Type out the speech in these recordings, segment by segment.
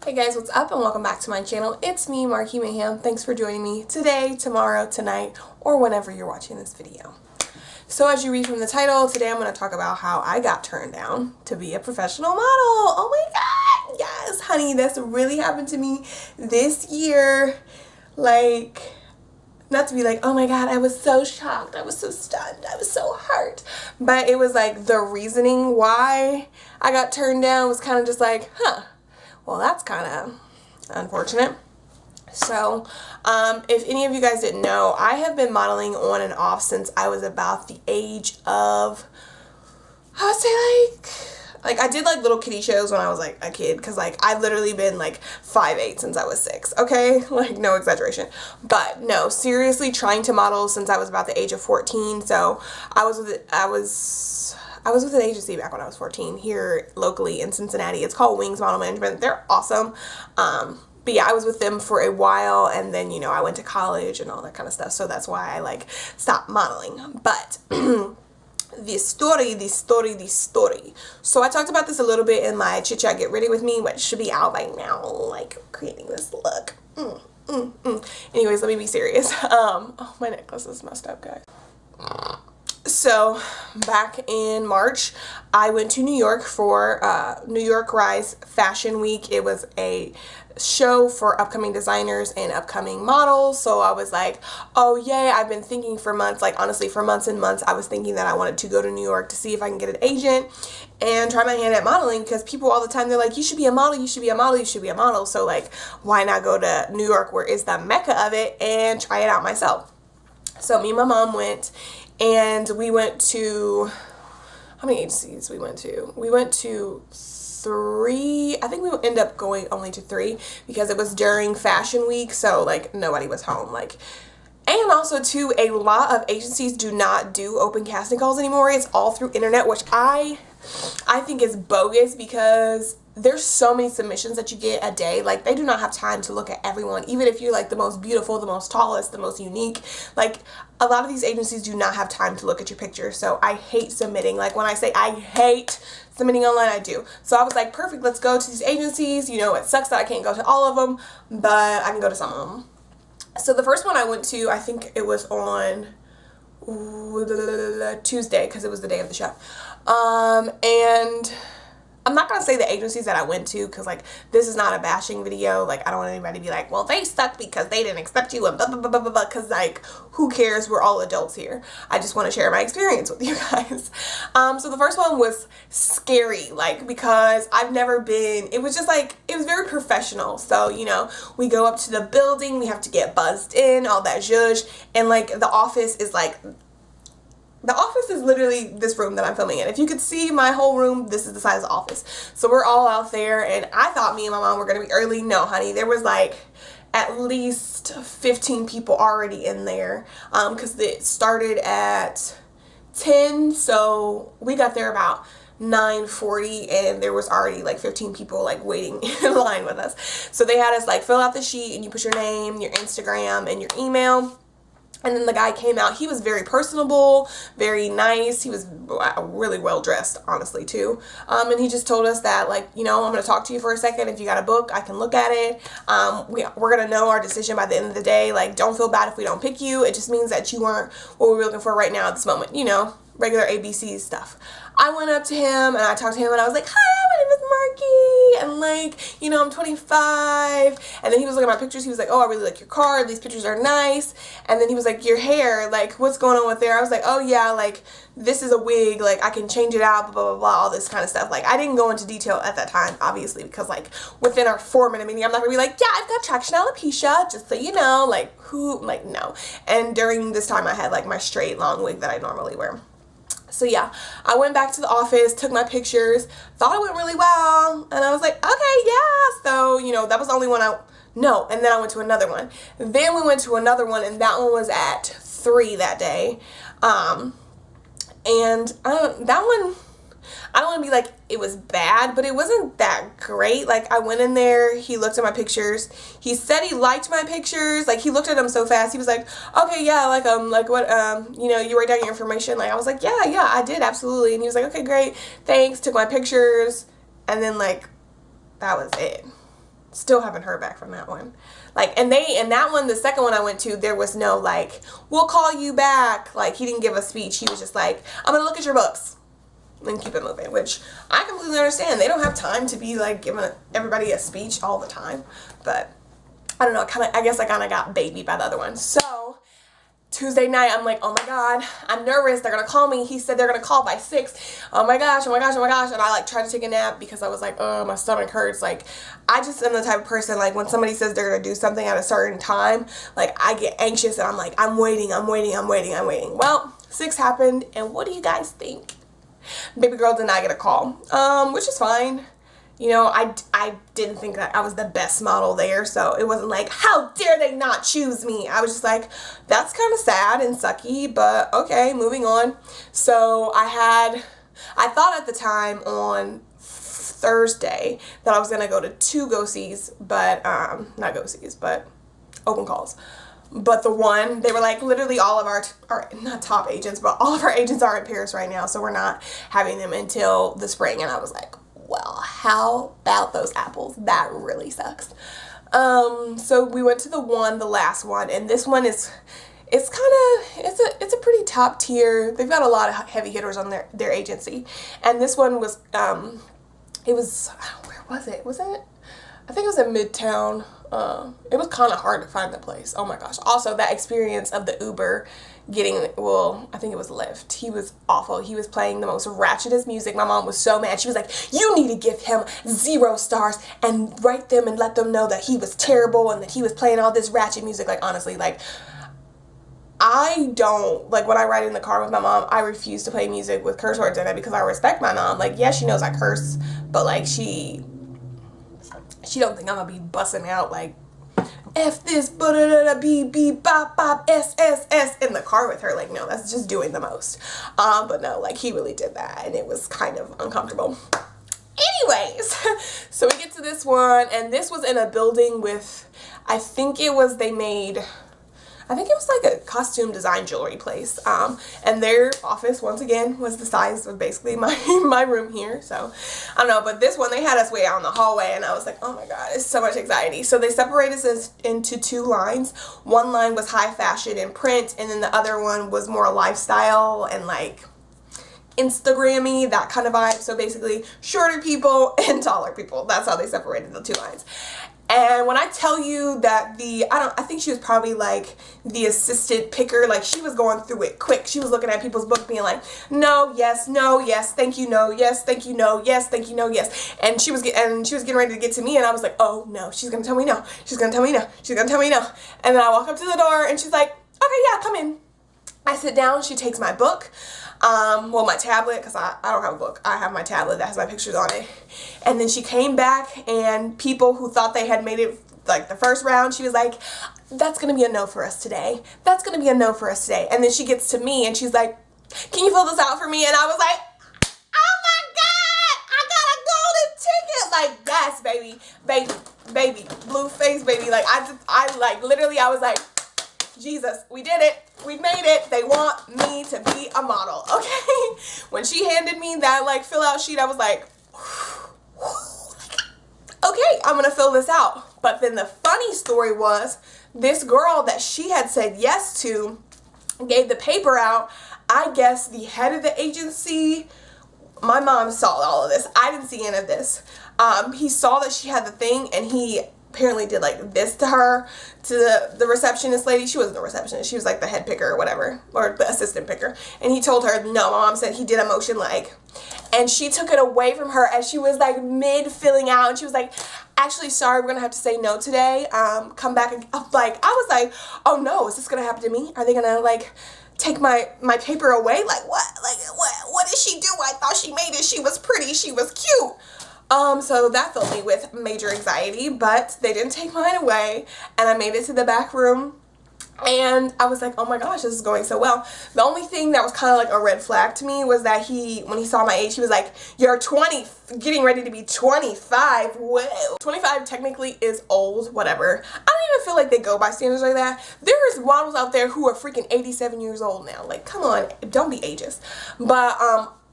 Hey guys, what's up and welcome back to my channel. It's me, Marky Mayhem. Thanks for joining me today, tomorrow, tonight, or whenever you're watching this video. So as you read from the title, today I'm going to talk about how I got turned down to be a professional model. Oh my god, yes, honey, this really happened to me this year. Like, not to be like, oh my god, I was so shocked, I was so stunned, I was so hurt. But it was like the reasoning why I got turned down was kind of just like, well, that's kind of unfortunate. So, if any of you guys didn't know, I have been modeling on and off since I was about the age of, I would say like I did like little kiddie shows when I was like a kid, because like I've literally been like 5'8" since I was 6, okay? Like, no exaggeration. But no, seriously, trying to model since I was about the age of 14. So I was with an agency back when I was 14 here locally in Cincinnati. It's called Wings Model Management. They're awesome. But yeah, I was with them for a while, and then, you know, I went to college and all that kind of stuff. So that's why I like stopped modeling. But the story. So I talked about this a little bit in my Chit Chat Get Ready With Me, which should be out by now, like creating this look. Anyways, let me be serious. Oh, my necklace is messed up, guys. So back in March, I went to New York for New York Rise Fashion Week. It was a show for upcoming designers and upcoming models. So I was like, oh yay, I've been thinking for months, like honestly for months and months, I was thinking that I wanted to go to New York to see if I can get an agent and try my hand at modeling, because people all the time, they're like, you should be a model, you should be a model, you should be a model. So like, why not go to New York, where is the mecca of it, and try it out myself. So me and my mom went, and we went to, how many agencies we went to? We went to 3. I think we ended up going only to 3 because it was during Fashion Week, so like nobody was home. Like, and also too, a lot of agencies do not do open casting calls anymore. It's all through internet, which I think is bogus, because there's so many submissions that you get a day. Like, they do not have time to look at everyone, even if you're like the most beautiful, the most tallest, the most unique. Like, a lot of these agencies do not have time to look at your picture. So I hate submitting. Like, when I say I hate submitting online, I do. So I was like, perfect, let's go to these agencies. You know, it sucks that I can't go to all of them, but I can go to some of them. So the first one I went to, I think it was on Tuesday, because it was the day of the show. And I'm not going to say the agencies that I went to, because, like, this is not a bashing video. Like, I don't want anybody to be like, well, they suck because they didn't accept you and blah, blah, blah, blah, blah, because, like, who cares? We're all adults here. I just want to share my experience with you guys. So the first one was scary, like, because I've never been, it was just, like, it was very professional. So, you know, we go up to the building, we have to get buzzed in, all that zhuzh, and, like, the office is, like, the office is literally this room that I'm filming in. If you could see my whole room, this is the size of the office. So we're all out there, and I thought me and my mom were going to be early. No, honey. There was like at least 15 people already in there, because it started at 10. So we got there about 9:40, and there was already like 15 people like waiting in line with us. So they had us like fill out the sheet, and you put your name, your Instagram, and your email. And then the guy came out. He was very personable, very nice. He was really well dressed, honestly, too. And he just told us that, like, you know, I'm going to talk to you for a second. If you got a book, I can look at it. We're going to know our decision by the end of the day. Like, don't feel bad if we don't pick you. It just means that you weren't what we were looking for right now at this moment. You know, regular ABC stuff. I went up to him and I talked to him and I was like, hi, my name is Marky, and like, you know, I'm 25. And then he was looking at my pictures. He was like, oh, I really like your car. These pictures are nice. And then he was like, your hair, like, what's going on with there? I was like, oh yeah, like, this is a wig, like, I can change it out, blah, blah, blah, blah, all this kind of stuff. Like, I didn't go into detail at that time, obviously, because, like, within our 4-minute meeting, I'm not gonna be like, yeah, I've got traction alopecia, just so you know, like, who, like, no. And during this time, I had, like, my straight, long wig that I normally wear. So yeah, I went back to the office, took my pictures, thought it went really well, and I was like, okay, yeah. So, you know, that was the only one and then I went to another one. Then we went to another one, and that one was at 3 that day. And that one, I don't want to be like it was bad, but it wasn't that great. Like, I went in there, he looked at my pictures, he said he liked my pictures. Like, he looked at them so fast, he was like, okay, yeah, like what, you know, you write down your information. Like, I was like, yeah, I did, absolutely. And he was like, okay, great, thanks, took my pictures, and then, like, that was it. Still haven't heard back from that one. Like, and that one, the second one I went to, there was no like, we'll call you back. Like, he didn't give a speech. He was just like, I'm gonna look at your books and keep it moving, which I completely understand. They don't have time to be like giving everybody a speech all the time. But I don't know, I guess I kind of got babied by the other one. So Tuesday night, I'm like, oh my God, I'm nervous. They're going to call me. He said they're going to call by 6. Oh my gosh, oh my gosh, oh my gosh. And I like tried to take a nap because I was like, oh, my stomach hurts. Like, I just am the type of person, like when somebody says they're going to do something at a certain time, like I get anxious and I'm like, I'm waiting. Well, 6 happened. And what do you guys think? Baby girl did not get a call, which is fine. You know, I didn't think that I was the best model there, so it wasn't like, how dare they not choose me? I was just like, that's kind of sad and sucky, but okay, moving on. So I thought at the time on Thursday that I was going to go to 2 go-sees, but, not go-sees, but open calls. But the one, they were like, literally all of our not top agents, but all of our agents are in Paris right now, so we're not having them until the spring. And I was like, well, how about those apples? That really sucks. So we went to the last one, and this one it's a pretty top tier. They've got a lot of heavy hitters on their agency. And this one was, it was, where was it? I think it was in Midtown. It was kind of hard to find the place. Oh my gosh. Also, that experience of the Uber I think it was Lyft. He was awful. He was playing the most ratchetest music. My mom was so mad. She was like, you need to give him 0 stars and write them and let them know that he was terrible and that he was playing all this ratchet music. Like, honestly, like, I don't, like, when I ride in the car with my mom, I refuse to play music with curse words in it because I respect my mom. Like, yeah, she knows I curse, but, like, she don't think I'm gonna be busting out, like, F this, B, B, bop, bop, S, S, S in the car with her. Like, no, that's just doing the most. But no, like, he really did that, and it was kind of uncomfortable. Anyways, so we get to this one, and this was in a building with, I think it was like a costume design jewelry place. And their office, once again, was the size of basically my room here. So, I don't know. But this one, they had us way out in the hallway. And I was like, oh my God, it's so much anxiety. So they separated us into 2 lines. One line was high fashion and print. And then the other one was more lifestyle and like Instagram-y, that kind of vibe. So basically, shorter people and taller people. That's how they separated the 2 lines. And when I tell you that I think she was probably like the assistant picker, like she was going through it quick. She was looking at people's book being like, no, yes, thank you, no, yes, thank you, no, yes, thank you, no, yes. And she was getting ready to get to me, and I was like, oh no, she's gonna tell me no. She's gonna tell me no. She's gonna tell me no. And then I walk up to the door and she's like, okay, yeah, come in. I sit down, she takes my book. My tablet, because I don't have a book. I have my tablet that has my pictures on it. And then she came back, and people who thought they had made it like the first round, she was like, that's going to be a no for us today. That's going to be a no for us today. And then she gets to me, and she's like, can you fill this out for me? And I was like, oh my God, I got a golden ticket. Like, yes, baby, blue face, baby. Like, I was like, Jesus, we did it. We made it. They want me to be a model. Okay. When she handed me that like fill out sheet, I was like, okay, I'm going to fill this out. But then the funny story was this girl that she had said yes to gave the paper out. I guess the head of the agency, my mom saw all of this. I didn't see any of this. He saw that she had the thing, and he apparently did like this to her, to the receptionist lady. She wasn't the receptionist. She was like the head picker or whatever, or the assistant picker. And he told her, no, my mom said he did a motion like, and she took it away from her as she was like mid filling out. And she was like, actually, sorry, we're going to have to say no today. Come back. Like, I was like, oh no, is this going to happen to me? Are they going to like take my paper away? Like what? Like what did she do? I thought she made it. She was pretty. She was cute. So that filled me with major anxiety, but they didn't take mine away, and I made it to the back room, and I was like, oh my gosh, this is going so well. The only thing that was kind of like a red flag to me was that when he saw my age, he was like, you're 20, getting ready to be 25, whoa. 25 technically is old, whatever. I don't even feel like they go by standards like that. There's models out there who are freaking 87 years old now. Like, come on, don't be ageist. But,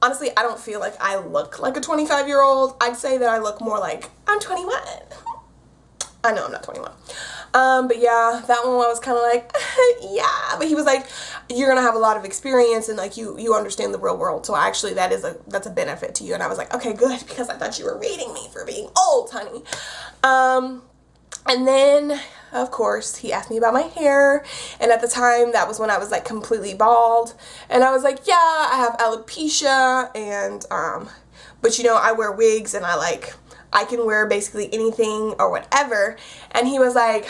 honestly, I don't feel like I look like a 25-year-old. I'd say that I look more like I'm 21. I know I'm not 21. But yeah, that one I was kind of like, yeah. But he was like, you're gonna have a lot of experience and like you understand the real world. So actually that's a benefit to you. And I was like, okay, good, because I thought you were rating me for being old, honey. And then of course he asked me about my hair, and at the time that was when I was like completely bald, and I was like, yeah, I have alopecia, and but you know, I wear wigs and I can wear basically anything or whatever. And he was like,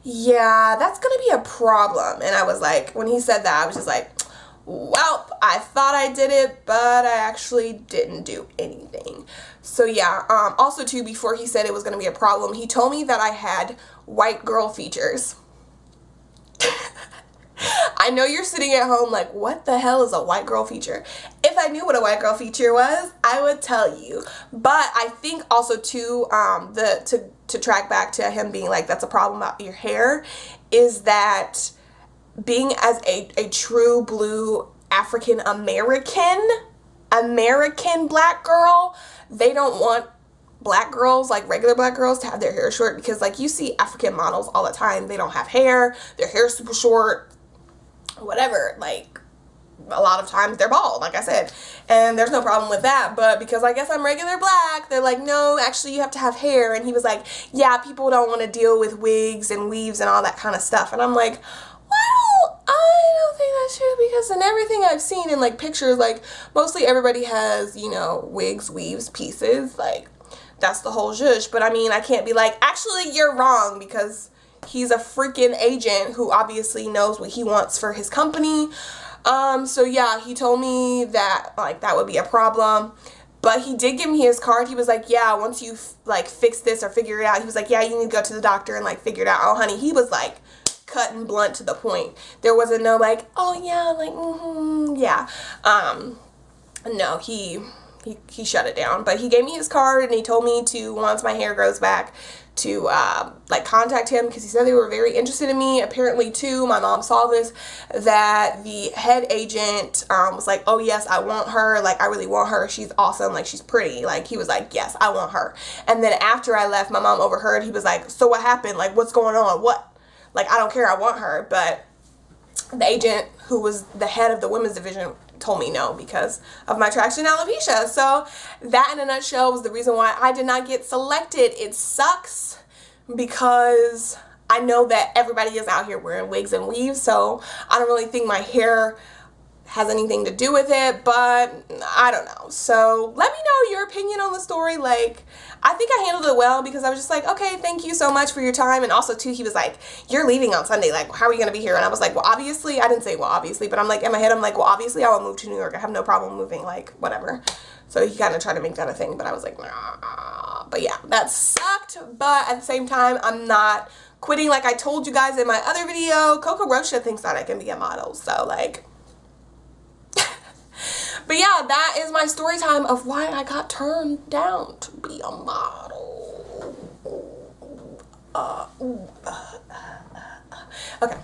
yeah, that's gonna be a problem. And I was like, when he said that, I was just like, well, I thought I did it, but I actually didn't do anything. So yeah, also too, before he said it was gonna be a problem, he told me that I had white girl features. I know you're sitting at home like, what the hell is a white girl feature? If I knew what a white girl feature was, I would tell you. But I think also too, to track back to him being like, that's a problem about your hair, is that being as a true blue African American black girl, they don't want black girls, like regular black girls, to have their hair short, because like you see African models all the time, they don't have hair, their hair's super short, whatever, like a lot of times they're bald, like I said, and there's no problem with that. But because I guess I'm regular black, they're like, no, actually you have to have hair. And he was like, yeah, people don't want to deal with wigs and weaves and all that kind of stuff. And I'm like, well, I don't think that's true, because in everything I've seen in like pictures, like mostly everybody has, you know, wigs, weaves, pieces, like that's the whole zhuzh. But I mean, I can't be like, actually you're wrong, because he's a freaking agent who obviously knows what he wants for his company. So yeah, he told me that like that would be a problem, but he did give me his card. He was like, yeah, once you like fix this or figure it out, he was like, yeah, you need to go to the doctor and like figure it out. Oh honey, he was like cut and blunt to the point. There wasn't no like, oh yeah, like yeah. No, he shut it down. But he gave me his card, and he told me to, once my hair grows back, to like contact him, because he said they were very interested in me. Apparently too, my mom saw this, that the head agent was like, oh yes, I want her, like I really want her, she's awesome, like she's pretty. Like he was like, yes, I want her. And then after I left, my mom overheard. He was like, so what happened, like what's going on, what, like I don't care, I want her. But the agent who was the head of the women's division told me no, because of my traction alopecia. So that in a nutshell was the reason why I did not get selected. It sucks, because I know that everybody is out here wearing wigs and weaves, so I don't really think my hair has anything to do with it, but I don't know. So let me know your opinion on the story. Like, I think I handled it well, because I was just like, okay, thank you so much for your time. And also too, he was like, you're leaving on Sunday, like how are you gonna be here? And I was like, well obviously, I didn't say well obviously, but I'm like, in my head I'm like, well obviously I will move to New York, I have no problem moving, like whatever. So he kind of tried to make that a thing, but I was like, nah. But yeah, that sucked. But at the same time, I'm not quitting. Like I told you guys in my other video, Coco Rocha thinks that I can be a model, so like but yeah, that is my story time of why I got turned down to be a model. Okay.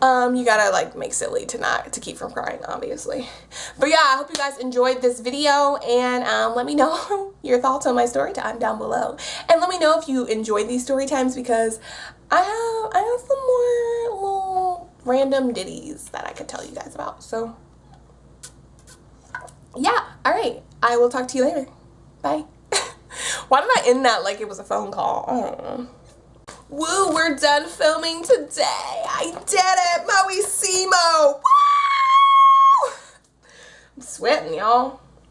You gotta like make silly to keep from crying, obviously. But yeah, I hope you guys enjoyed this video, and let me know your thoughts on my story time down below. And let me know if you enjoy these story times, because I have some more little random ditties that I could tell you guys about. So yeah, alright. I will talk to you later. Bye. Why did I end that like it was a phone call? I don't know. Woo, we're done filming today. I did it, Moe Simo. Woo! I'm sweating, y'all.